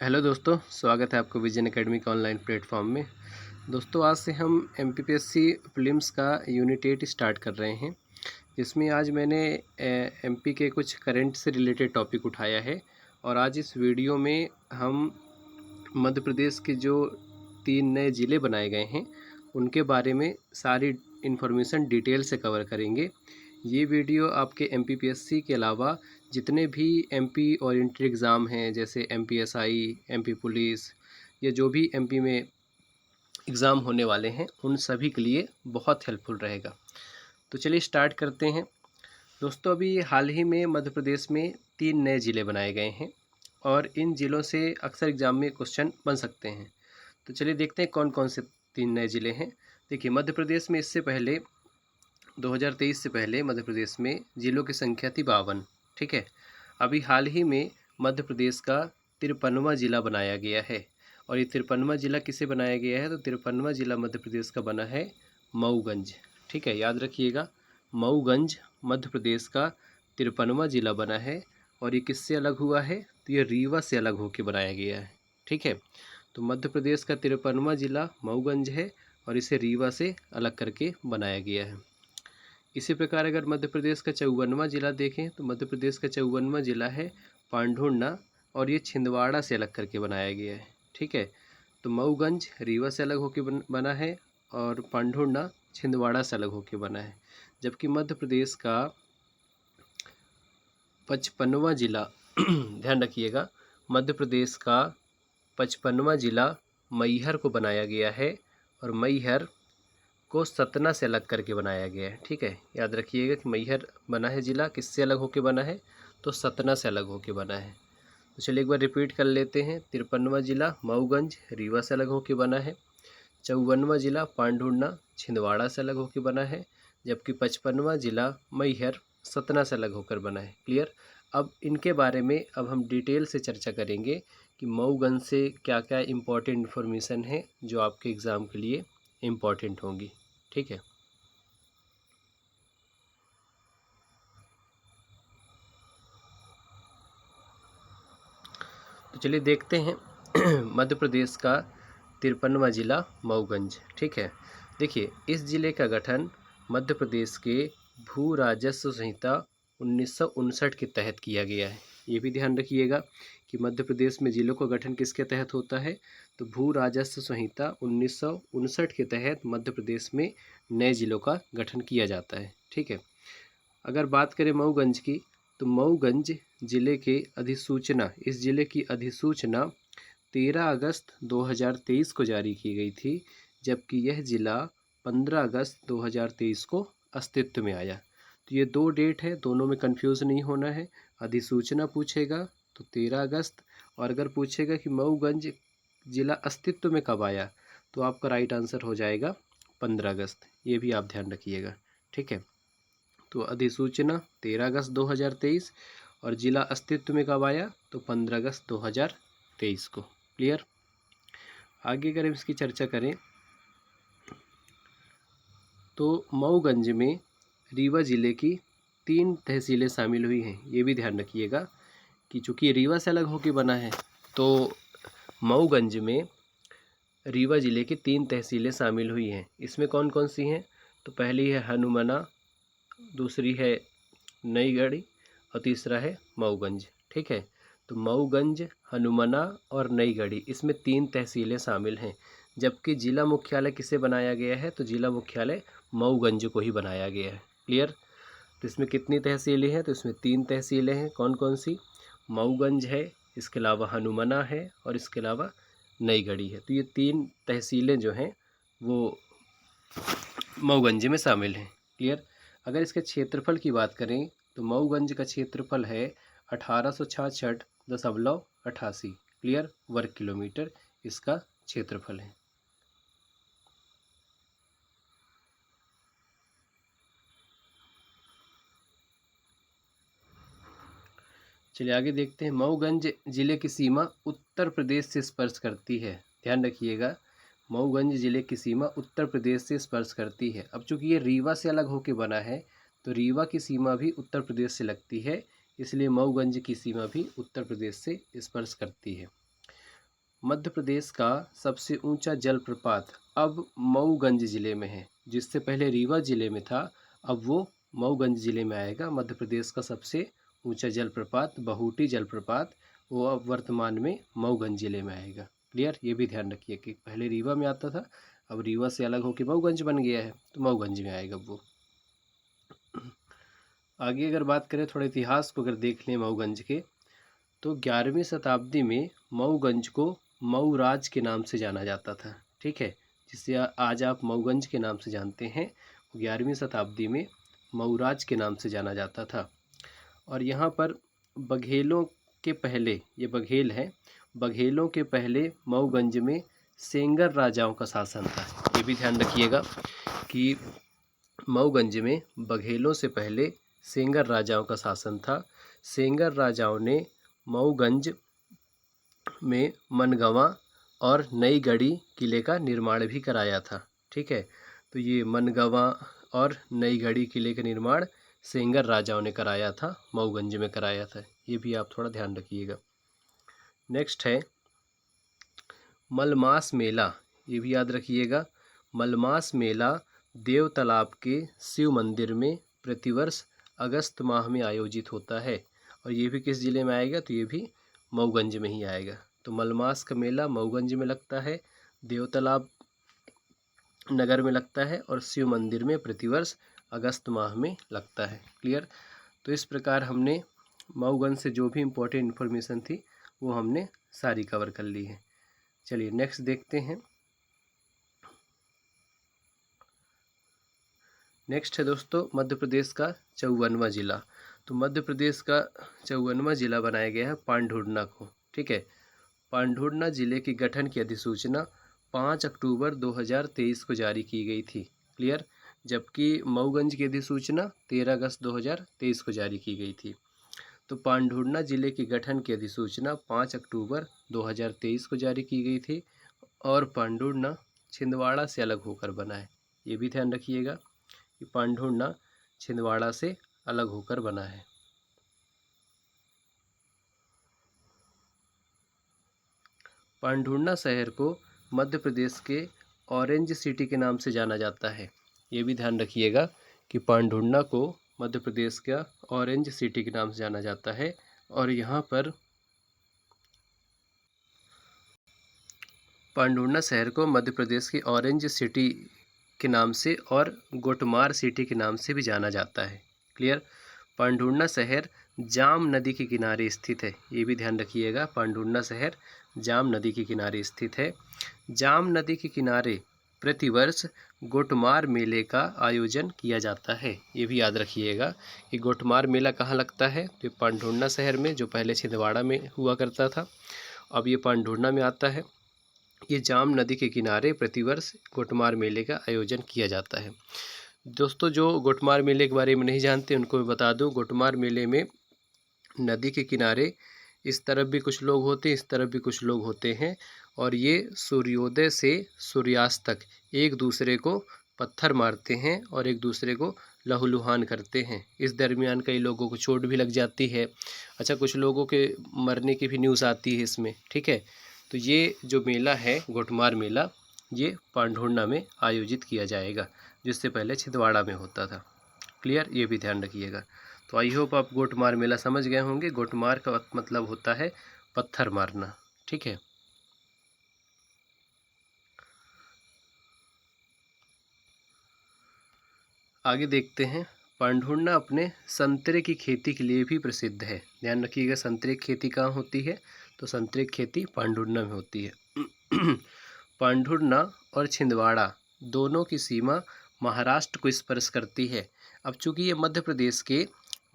Hello दोस्तों, स्वागत है आपको विजन एकेडमी के ऑनलाइन प्लेटफॉर्म में। दोस्तों, आज से हम एमपीपीएससी प्रीलिम्स का यूनिट 8 स्टार्ट कर रहे हैं, जिसमें आज मैंने एमपी के कुछ करंट से रिलेटेड टॉपिक उठाया है। और आज इस वीडियो में हम मध्य प्रदेश के जो 3 नए ज़िले बनाए गए हैं उनके बारे में सारी इन्फॉर्मेशन डिटेल से कवर करेंगे। ये वीडियो आपके एमपीपीएससी के अलावा जितने भी एमपी ओरिएंटेड एग्ज़ाम हैं, जैसे एमपीएसआई, एमपी पुलिस, या जो भी एमपी में एग्ज़ाम होने वाले हैं, उन सभी के लिए बहुत हेल्पफुल रहेगा। तो चलिए स्टार्ट करते हैं। दोस्तों, अभी हाल ही में मध्य प्रदेश में 3 नए ज़िले बनाए गए हैं और इन ज़िलों से अक्सर एग्ज़ाम में क्वेश्चन बन सकते हैं। तो चलिए देखते हैं कौन कौन से 3 नए ज़िले हैं। देखिए, मध्य प्रदेश में इससे पहले 2023 से पहले मध्य प्रदेश में ज़िलों की संख्या थी 52। ठीक है। अभी हाल ही में मध्य प्रदेश का 53वां ज़िला बनाया गया है। और ये 53वां ज़िला किसे बनाया गया है? तो 53वां ज़िला मध्य प्रदेश का बना है मऊगंज। ठीक है, याद रखिएगा, मऊगंज मध्य प्रदेश का 53वां ज़िला बना है। और ये किससे अलग हुआ है? तो ये रीवा से अलग होकर बनाया गया है। ठीक है, तो मध्य प्रदेश का 53वां ज़िला मऊगंज है और इसे रीवा से अलग करके बनाया गया है। इसी प्रकार अगर मध्य प्रदेश का 54वां ज़िला देखें तो मध्य प्रदेश का 54वां ज़िला है पांढुर्णा और ये छिंदवाड़ा से अलग करके बनाया गया है। ठीक है, तो मऊगंज रीवा से अलग होकर बना है और पांढुर्णा छिंदवाड़ा से अलग होकर बना है। जबकि मध्य प्रदेश का 55वां ज़िला ध्यान रखिएगा, मध्य प्रदेश का 55वां ज़िला मैहर को बनाया गया है और मैहर को सतना से अलग करके बनाया गया है। ठीक है, याद रखिएगा कि मैहर बना है ज़िला किससे अलग होकर बना है? तो सतना से अलग होकर बना है। तो चलिए एक बार रिपीट कर लेते हैं। 53वां ज़िला मऊगंज रीवा से अलग होकर बना है। 54वां ज़िला पांढुर्णा छिंदवाड़ा से अलग होकर बना है। जबकि 55वां ज़िला मैहर सतना से अलग होकर बना है। क्लियर? अब इनके बारे में अब हम डिटेल से चर्चा करेंगे कि मऊगंज से क्या क्या इम्पोर्टेंट इन्फॉर्मेशन है जो आपके एग्ज़ाम के लिए इम्पॉर्टेंट होंगी। ठीक है, तो चलिए देखते हैं मध्य प्रदेश का 53वां ज़िला मऊगंज। ठीक है, देखिए, इस ज़िले का गठन मध्य प्रदेश के भू राजस्व संहिता 1959 के तहत किया गया है। ये भी ध्यान रखिएगा कि मध्य प्रदेश में ज़िलों का गठन किसके तहत होता है? तो भू राजस्व संहिता 1959 के तहत मध्य प्रदेश में नए ज़िलों का गठन किया जाता है। ठीक है, अगर बात करें मऊगंज की, तो मऊगंज ज़िले के अधिसूचना इस ज़िले की अधिसूचना 13 अगस्त 2023 को जारी की गई थी, जबकि यह ज़िला 15 अगस्त 2023 को अस्तित्व में आया। तो ये 2 डेट है, दोनों में कंफ्यूज नहीं होना है। अधिसूचना पूछेगा तो 13 अगस्त, और अगर पूछेगा कि मऊगंज ज़िला अस्तित्व में कब आया, तो आपका राइट आंसर हो जाएगा 15 अगस्त। ये भी आप ध्यान रखिएगा। ठीक है, तो अधिसूचना 13 अगस्त 2023 और ज़िला अस्तित्व में कब आया? तो 15 अगस्त 2023 को। क्लियर? आगे अगर हम इसकी चर्चा करें तो मऊगंज में रीवा ज़िले की 3 तहसीलें शामिल हुई हैं। ये भी ध्यान रखिएगा कि चूँकि रीवा से अलग होकर बना है, तो मऊगंज में रीवा ज़िले की 3 तहसीलें शामिल हुई हैं। इसमें कौन कौन सी हैं? तो पहली है हनुमना, दूसरी है नईगढ़ी और तीसरा है मऊगंज। ठीक है, तो मऊगंज, हनुमना और नईगढ़ी, इसमें 3 तहसीलें शामिल हैं। जबकि ज़िला मुख्यालय किसे बनाया गया है? तो ज़िला मुख्यालय मऊगंज को ही बनाया गया है। क्लियर? तो इसमें कितनी तहसीलें हैं? तो इसमें 3 तहसीलें हैं। कौन कौन सी? मऊगंज है, इसके अलावा हनुमना है और इसके अलावा नईगढ़ी है। तो ये 3 तहसीलें जो हैं वो मऊगंज में शामिल हैं। क्लियर? अगर इसके क्षेत्रफल की बात करें तो मऊगंज का क्षेत्रफल है 1866.88। क्लियर? वर्ग किलोमीटर इसका क्षेत्रफल है। चलिए आगे देखते हैं। मऊगंज जिले की सीमा उत्तर प्रदेश से स्पर्श करती है। ध्यान रखिएगा, मऊगंज जिले की सीमा उत्तर प्रदेश से स्पर्श करती है। अब चूंकि ये रीवा से अलग होकर बना है, तो रीवा की सीमा भी उत्तर प्रदेश से लगती है, इसलिए मऊगंज की सीमा भी उत्तर प्रदेश से स्पर्श करती है। मध्य प्रदेश का सबसे ऊंचा जलप्रपात अब मऊगंज ज़िले में है। जिससे पहले रीवा ज़िले में था, अब वो मऊगंज ज़िले में आएगा। मध्य प्रदेश का सबसे ऊंचा जलप्रपात बहुटी जलप्रपात वो अब वर्तमान में मऊगंज ज़िले में आएगा। क्लियर, ये भी ध्यान रखिए कि पहले रीवा में आता था, अब रीवा से अलग होकर मऊगंज बन गया है, तो मऊगंज में आएगा वो। आगे अगर बात करें थोड़ा इतिहास को अगर देख लें मऊगंज के, तो 11वीं शताब्दी में मऊगंज को मऊराज के नाम से जाना जाता था। ठीक है, जिसे आज आप मऊगंज के नाम से जानते हैं, 11वीं शताब्दी में मऊराज के नाम से जाना जाता था। और यहाँ पर बघेलों के पहले, ये बघेल है, बघेलों के पहले मऊगंज में सेंगर राजाओं का शासन था। ये भी ध्यान रखिएगा कि मऊगंज में बघेलों से पहले सेंगर राजाओं का शासन था। सेंगर राजाओं ने मऊगंज में मनगवा और नई गढ़ी किले का निर्माण भी कराया था। ठीक है, तो ये मनगवा और नई गढ़ी किले का निर्माण सेंगर राजाओं ने कराया था, मऊगंज में कराया था। ये भी आप थोड़ा ध्यान रखिएगा। नेक्स्ट है मलमास मेला, ये भी याद रखिएगा। मलमास मेला देव तालाब के शिव मंदिर में प्रतिवर्ष अगस्त माह में आयोजित होता है। और ये भी किस ज़िले में आएगा, तो ये भी मऊगंज में ही आएगा। तो मलमास का मेला मऊगंज में लगता है, देव तालाब नगर में लगता है और शिव मंदिर में प्रतिवर्ष अगस्त माह में लगता है। क्लियर, तो इस प्रकार हमने मऊगंज से जो भी इम्पोर्टेंट इन्फॉर्मेशन थी वो हमने सारी कवर कर ली है। चलिए नेक्स्ट देखते हैं। नेक्स्ट है दोस्तों मध्य प्रदेश का 54वां ज़िला। तो मध्य प्रदेश का 54वां ज़िला बनाया गया है पांढुर्णा को। ठीक है, पांढुर्णा ज़िले के गठन की अधिसूचना 5 अक्टूबर 2023 को जारी की गई थी। क्लियर, जबकि मऊगंज की अधिसूचना 13 अगस्त 2023 को जारी की गई थी। तो पांढुर्णा ज़िले के गठन की अधिसूचना 5 अक्टूबर 2023 को जारी की गई थी और पांढुर्णा छिंदवाड़ा से अलग होकर बना है। ये भी ध्यान रखिएगा कि पांढुर्णा छिंदवाड़ा से अलग होकर बना है। पांढुर्णा शहर को मध्य प्रदेश के ऑरेंज सिटी के नाम से जाना जाता है। ये भी ध्यान रखिएगा कि पांढुर्णा को मध्य प्रदेश का ऑरेंज सिटी के नाम से जाना जाता है। और यहाँ पर पांढुर्णा शहर को मध्य प्रदेश की ऑरेंज सिटी के नाम से और गोटमार सिटी के नाम से भी जाना जाता है। क्लियर, पांढुर्णा शहर जाम नदी के किनारे स्थित है। ये भी ध्यान रखिएगा, पांढुर्णा शहर जाम नदी के किनारे स्थित है। जाम नदी के किनारे प्रतिवर्ष गोटमार मेले का आयोजन किया जाता है। ये भी याद रखिएगा कि गोटमार मेला कहाँ लगता है, तो पांढुर्णा शहर में, जो पहले छिंदवाड़ा में हुआ करता था, अब ये पांढुर्णा में आता है। ये जाम नदी के किनारे प्रतिवर्ष गोटमार मेले का आयोजन किया जाता है। दोस्तों जो गोटमार मेले के बारे में नहीं जानते उनको मैं बता दूं, गोटमार मेले में नदी के किनारे इस तरफ भी कुछ लोग होते हैं, इस तरफ भी कुछ लोग होते हैं, और ये सूर्योदय से सूर्यास्त तक एक दूसरे को पत्थर मारते हैं और एक दूसरे को लहूलुहान करते हैं। इस दरमियान कई लोगों को चोट भी लग जाती है। अच्छा, कुछ लोगों के मरने की भी न्यूज़ आती है इसमें। ठीक है, तो ये जो मेला है गोटमार मेला, ये पांढुर्णा में आयोजित किया जाएगा, जिससे पहले छिंदवाड़ा में होता था। क्लियर, ये भी ध्यान रखिएगा। तो आई होप आप गोटमार मेला समझ गए होंगे। गोटमार का मतलब होता है पत्थर मारना। ठीक है, आगे देखते हैं। पांढुर्णा अपने संतरे की खेती के लिए भी प्रसिद्ध है। ध्यान रखिएगा, संतरे की खेती कहाँ होती है, तो संतरे की खेती पांढुर्णा में होती है। पांढुर्णा और छिंदवाड़ा दोनों की सीमा महाराष्ट्र को स्पर्श करती है। अब चूंकि ये मध्य प्रदेश के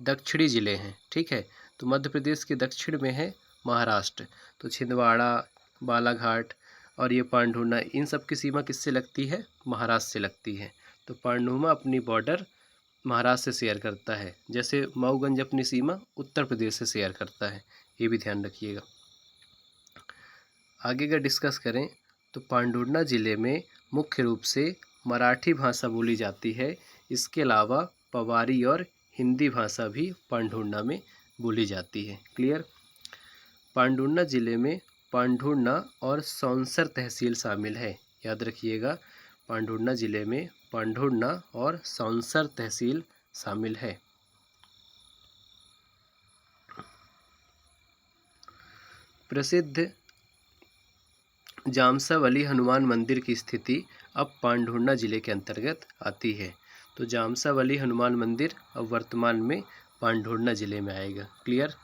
दक्षिणी ज़िले हैं, ठीक है, तो मध्य प्रदेश के दक्षिण में है महाराष्ट्र, तो छिंदवाड़ा, बालाघाट और ये पांढुर्णा, इन सब की सीमा किससे लगती है, महाराष्ट्र से लगती है। तो पांढुर्णा अपनी बॉर्डर महाराष्ट्र से शेयर करता है, जैसे मऊगंज अपनी सीमा उत्तर प्रदेश से शेयर करता है। ये भी ध्यान रखिएगा। आगे का डिस्कस करें तो पांढुर्णा ज़िले में मुख्य रूप से मराठी भाषा बोली जाती है। इसके अलावा पवारी और हिंदी भाषा भी पांढुर्णा में बोली जाती है। क्लियर, पांढुर्णा ज़िले में पांढुर्णा और सौंसर तहसील शामिल है। याद रखिएगा, पांढुर्णा जिले में पांढुर्णा और सौंसर तहसील शामिल है। प्रसिद्ध जामसावली हनुमान मंदिर की स्थिति अब पांढुर्णा जिले के अंतर्गत आती है। तो जामसावली हनुमान मंदिर अब वर्तमान में पांढुर्णा जिले में आएगा। क्लियर।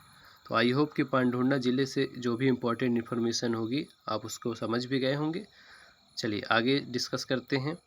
तो आई होप कि पांढुर्णा जिले से जो भी इम्पोर्टेंट इन्फॉर्मेशन होगी आप उसको समझ भी गए होंगे। चलिए आगे डिस्कस करते हैं।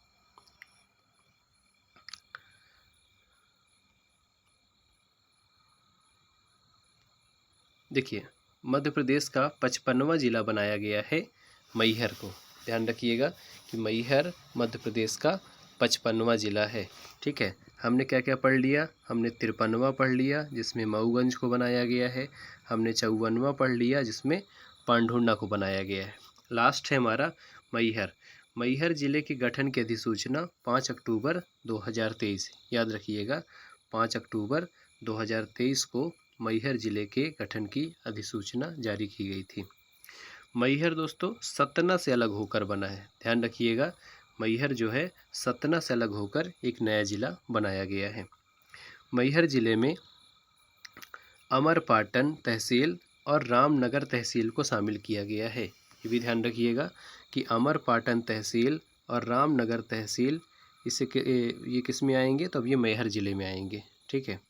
देखिए, मध्य प्रदेश का 55वां जिला बनाया गया है मैहर को। ध्यान रखिएगा कि मैहर मध्य प्रदेश का 55वां जिला है। ठीक है, हमने क्या क्या पढ़ लिया? हमने 53वां पढ़ लिया जिसमें मऊगंज को बनाया गया है। हमने 54वां पढ़ लिया जिसमें पांढुर्णा को बनाया गया है। लास्ट है हमारा मैहर। मैहर जिले के गठन की अधिसूचना 5 अक्टूबर 2023। याद रखिएगा, 5 अक्टूबर 2023 को मैहर जिले के गठन की अधिसूचना जारी की गई थी। मैहर दोस्तों सतना से अलग होकर बना है। ध्यान रखिएगा, मैहर जो है सतना से अलग होकर एक नया जिला बनाया गया है। मैहर जिले में अमरपाटन तहसील और रामनगर तहसील को शामिल किया गया है। ये भी ध्यान रखिएगा कि अमरपाटन तहसील और रामनगर तहसील ये किस में आएंगे? तो अब ये मैहर जिले में आएंगे। ठीक है,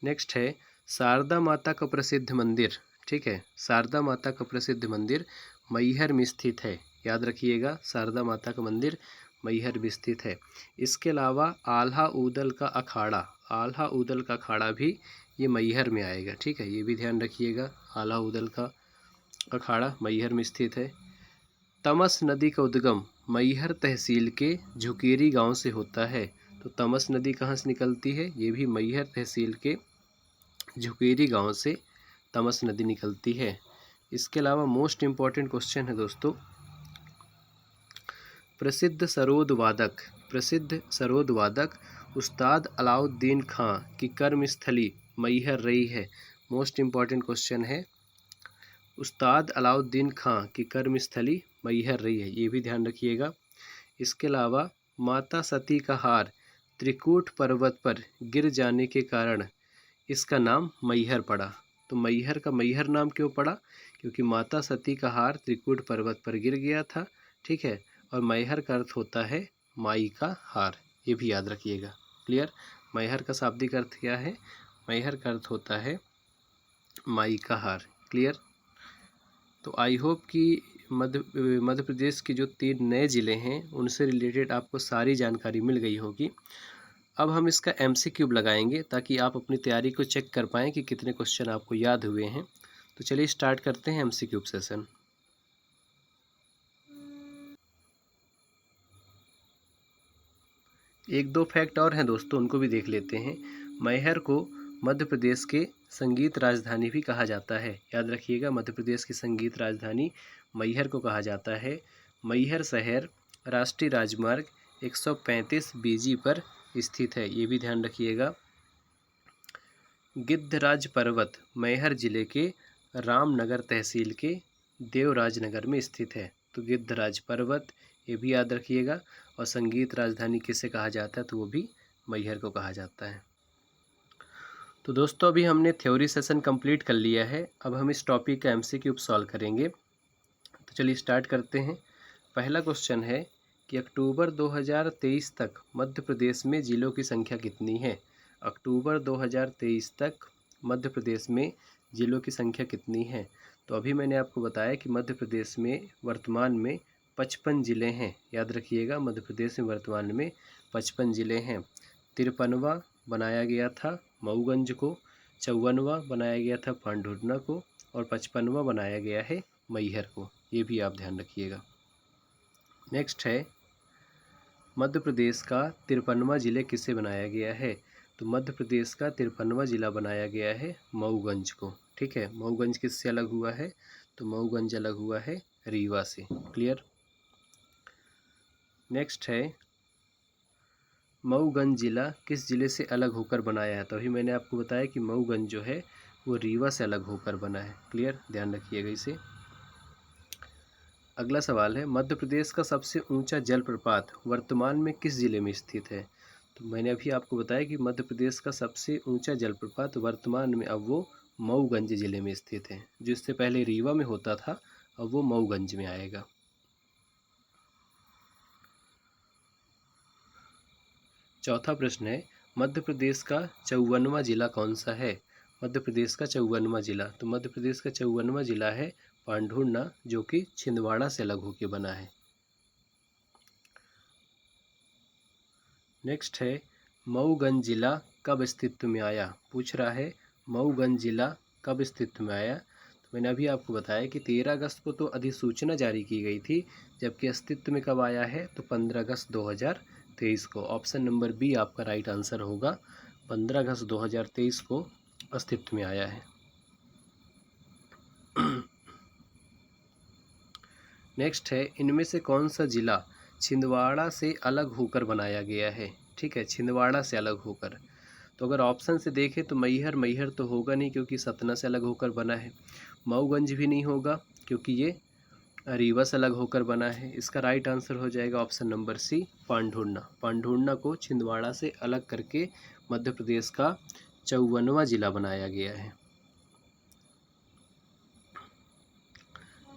नेक्स्ट है शारदा माता का प्रसिद्ध मंदिर। ठीक है, शारदा माता का प्रसिद्ध मंदिर मैहर में स्थित है। याद रखिएगा, शारदा माता का मंदिर मैहर में स्थित है। इसके अलावा आल्हा ऊदल का अखाड़ा, आल्हा ऊदल का अखाड़ा भी ये मैहर में आएगा। ठीक है, ये भी ध्यान रखिएगा, आल्हा ऊदल का अखाड़ा मैहर में स्थित है। तमस नदी का उद्गम मैहर तहसील के झुकेरी गांव से होता है। तो तमस नदी कहाँ से निकलती है? ये भी मैहर तहसील के झुकेरी गांव से तमस नदी निकलती है। इसके अलावा मोस्ट इम्पॉर्टेंट क्वेश्चन है दोस्तों, प्रसिद्ध सरोद वादक उस्ताद अलाउद्दीन खां की कर्मस्थली मैहर रही है। मोस्ट इम्पॉर्टेंट क्वेश्चन है, उस्ताद अलाउद्दीन खां की कर्मस्थली मैहर रही है। ये भी ध्यान रखिएगा। इसके अलावा माता सती का हार त्रिकूट पर्वत पर गिर जाने के कारण इसका नाम मैहर पड़ा। तो मैहर का मैहर नाम क्यों पड़ा? क्योंकि माता सती का हार त्रिकूट पर्वत पर गिर गया था। ठीक है, और मैहर का अर्थ होता है माई का हार। ये भी याद रखिएगा। क्लियर। मैहर का शाब्दिक अर्थ क्या है? मैहर का अर्थ होता है माई का हार। क्लियर। तो आई होप कि मध्य प्रदेश के जो 3 नए ज़िले हैं उनसे रिलेटेड आपको सारी जानकारी मिल गई होगी। अब हम इसका MCQ लगाएंगे ताकि आप अपनी तैयारी को चेक कर पाएँ कि कितने क्वेश्चन आपको याद हुए हैं। तो चलिए स्टार्ट करते हैं MCQ सेशन। एक दो फैक्ट और हैं दोस्तों, उनको भी देख लेते हैं। मैहर को मध्य प्रदेश के संगीत राजधानी भी कहा जाता है। याद रखिएगा, मध्य प्रदेश की संगीत राजधानी मैहर को कहा जाता है। मैहर शहर राष्ट्रीय राजमार्ग 135 BG पर स्थित है। ये भी ध्यान रखिएगा। गिद्धराज पर्वत मैहर जिले के रामनगर तहसील के देवराजनगर में स्थित है। तो गिद्धराज पर्वत ये भी याद रखिएगा। और संगीत राजधानी किसे कहा जाता है? तो वो भी मैहर को कहा जाता है। तो दोस्तों अभी हमने थ्योरी सेशन कंप्लीट कर लिया है। अब हम इस टॉपिक का MCQ सॉल्व करेंगे। तो चलिए स्टार्ट करते हैं। पहला क्वेश्चन है कि अक्टूबर 2023 तक मध्य प्रदेश में जिलों की संख्या कितनी है? अक्टूबर 2023 तक मध्य प्रदेश में जिलों की संख्या कितनी है? तो अभी मैंने आपको बताया कि मध्य प्रदेश में वर्तमान में 55 ज़िले हैं। याद रखिएगा, मध्य प्रदेश में वर्तमान में 55 ज़िले हैं। 53वां बनाया गया था मऊगंज को, 54वां बनाया गया था पांढुर्णा को, और 55वां बनाया गया है मैहर को। ये भी आप ध्यान रखिएगा। नेक्स्ट है, मध्य प्रदेश का 53वां ज़िले किसे बनाया गया है? तो मध्य प्रदेश का 53वां ज़िला बनाया गया है मऊगंज को। ठीक है, मऊगंज किससे अलग हुआ है? तो मऊगंज अलग हुआ है रीवा से। क्लियर। नेक्स्ट है, मऊगंज ज़िला किस ज़िले से अलग होकर बनाया है? तो अभी मैंने आपको बताया कि मऊगंज जो है वो रीवा से अलग होकर बना है। क्लियर, ध्यान रखिएगा इसे। अगला सवाल है, मध्य प्रदेश का सबसे ऊंचा जलप्रपात वर्तमान में किस ज़िले में स्थित है? तो मैंने अभी आपको बताया कि मध्य प्रदेश का सबसे ऊंचा जलप्रपात वर्तमान में अब वो मऊगंज ज़िले में स्थित है। जो इससे पहले रीवा में होता था, अब वो मऊगंज में आएगा। चौथा प्रश्न है, मध्य प्रदेश का 54वां जिला कौन सा है? मध्य प्रदेश का 54वां जिला, तो मध्य प्रदेश का 54वां जिला है पांढुर्णा, जो कि छिंदवाड़ा से अलग होकर बना है। नेक्स्ट है, मऊगंज जिला कब अस्तित्व में आया? पूछ रहा है मऊगंज जिला कब अस्तित्व में आया? तो मैंने अभी आपको बताया कि 13 अगस्त को तो अधिसूचना जारी की गई थी, जबकि अस्तित्व में कब आया है? तो 15 अगस्त 2023 को। ऑप्शन नंबर बी आपका राइट आंसर होगा। 15 अगस्त 2023 को अस्तित्व में आया है। नेक्स्ट है, इनमें से कौन सा जिला छिंदवाड़ा से अलग होकर बनाया गया है? ठीक है, छिंदवाड़ा से अलग होकर। तो अगर ऑप्शन से देखें तो मैहर तो होगा नहीं, क्योंकि सतना से अलग होकर बना है। मऊगंज भी नहीं होगा, क्योंकि ये रीवा से अलग होकर बना है। इसका राइट आंसर हो जाएगा option number C, Pandhurna. Pandhurna को छिंदवाड़ा से अलग करके मध्य प्रदेश का 54वां जिला बनाया गया है।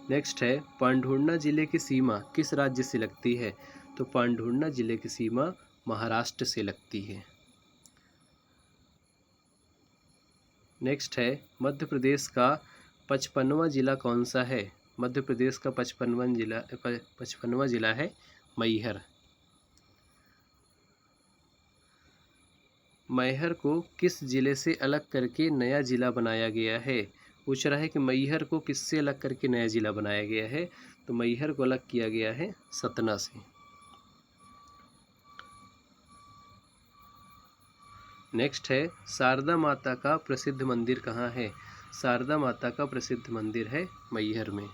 नेक्स्ट है, पांढुर्णा जिले की सीमा किस राज्य से लगती है? तो पांढुर्णा जिले की सीमा महाराष्ट्र से लगती है। नेक्स्ट है, मध्य प्रदेश का 55वां जिला कौन सा है? मध्य प्रदेश का 55वां जिला है मैहर। मैहर को किस जिले से अलग करके नया जिला बनाया गया है? पूछ रहा है कि मैहर को किससे अलग करके नया जिला बनाया गया है? तो मैहर को अलग किया गया है सतना से। नेक्स्ट है, शारदा माता का प्रसिद्ध मंदिर कहाँ है? शारदा माता का प्रसिद्ध मंदिर है मैहर में।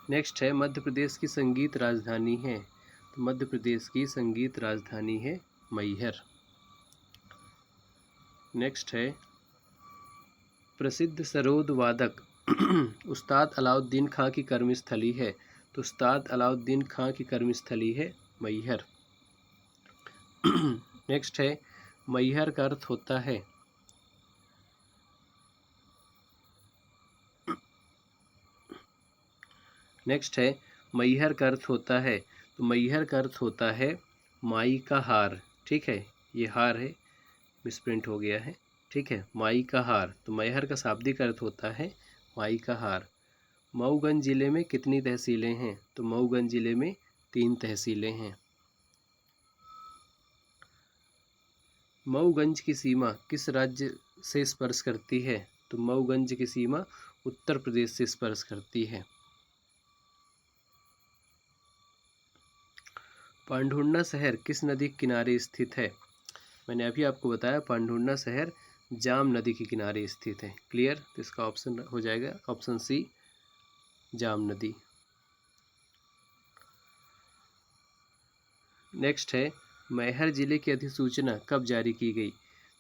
नेक्स्ट है, मध्य प्रदेश की संगीत राजधानी है? तो मध्य प्रदेश की संगीत राजधानी है मैहर। नेक्स्ट है, प्रसिद्ध सरोद वादक उस्ताद अलाउद्दीन खां की कर्मस्थली है? तो उस्ताद अलाउद्दीन खां की कर्मस्थली है मैहर। नेक्स्ट है, मैहर का अर्थ होता है नेक्स्ट है, मैहर का अर्थ होता है, तो मैहर का अर्थ होता है माई का हार। ठीक है, ये हार है, मिसप्रिंट हो गया है। ठीक है, माई का हार। तो मैहर का शाब्दिक अर्थ होता है माई का हार। मऊगंज जिले में कितनी तहसीलें हैं? तो मऊगंज जिले में 3 तहसीलें हैं। मऊगंज की सीमा किस राज्य से स्पर्श करती है? तो मऊगंज की सीमा उत्तर प्रदेश से स्पर्श करती है। पांढुर्णा शहर किस नदी के किनारे स्थित है? मैंने अभी आपको बताया पांढुर्णा शहर जाम नदी के किनारे स्थित है। क्लियर, तो इसका ऑप्शन हो जाएगा ऑप्शन सी, जाम नदी। नेक्स्ट है, मैहर जिले की अधिसूचना कब जारी की गई?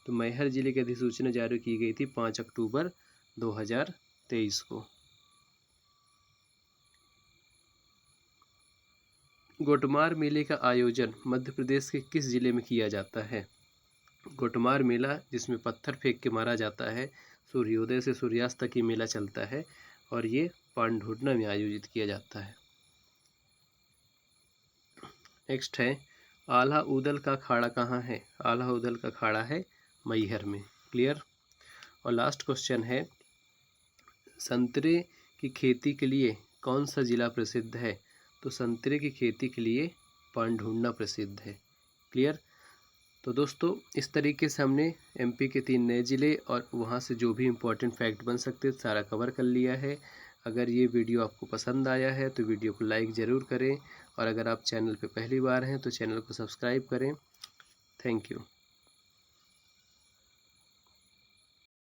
तो मैहर जिले की अधिसूचना जारी की गई थी 5 अक्टूबर 2023 को। गोटमार मेले का आयोजन मध्य प्रदेश के किस जिले में किया जाता है? गोटमार मेला, जिसमें पत्थर फेंक के मारा जाता है, सूर्योदय से सूर्यास्त तक ये मेला चलता है, और ये पांढुर्णा में आयोजित किया जाता है। नेक्स्ट है, आल्हा ऊदल का अखाड़ा कहाँ है? आल्हा ऊदल का अखाड़ा है मैहर में। क्लियर। और लास्ट क्वेश्चन है, संतरे की खेती के लिए कौन सा जिला प्रसिद्ध है? तो संतरे की खेती के लिए पांढुर्णा प्रसिद्ध है। क्लियर। तो दोस्तों, इस तरीके से हमने एमपी के 3 नए ज़िले और वहाँ से जो भी इम्पोर्टेंट फैक्ट बन सकते सारा कवर कर लिया है। अगर ये वीडियो आपको पसंद आया है तो वीडियो को लाइक ज़रूर करें, और अगर आप चैनल पे पहली बार हैं तो चैनल को सब्सक्राइब करें। Thank you.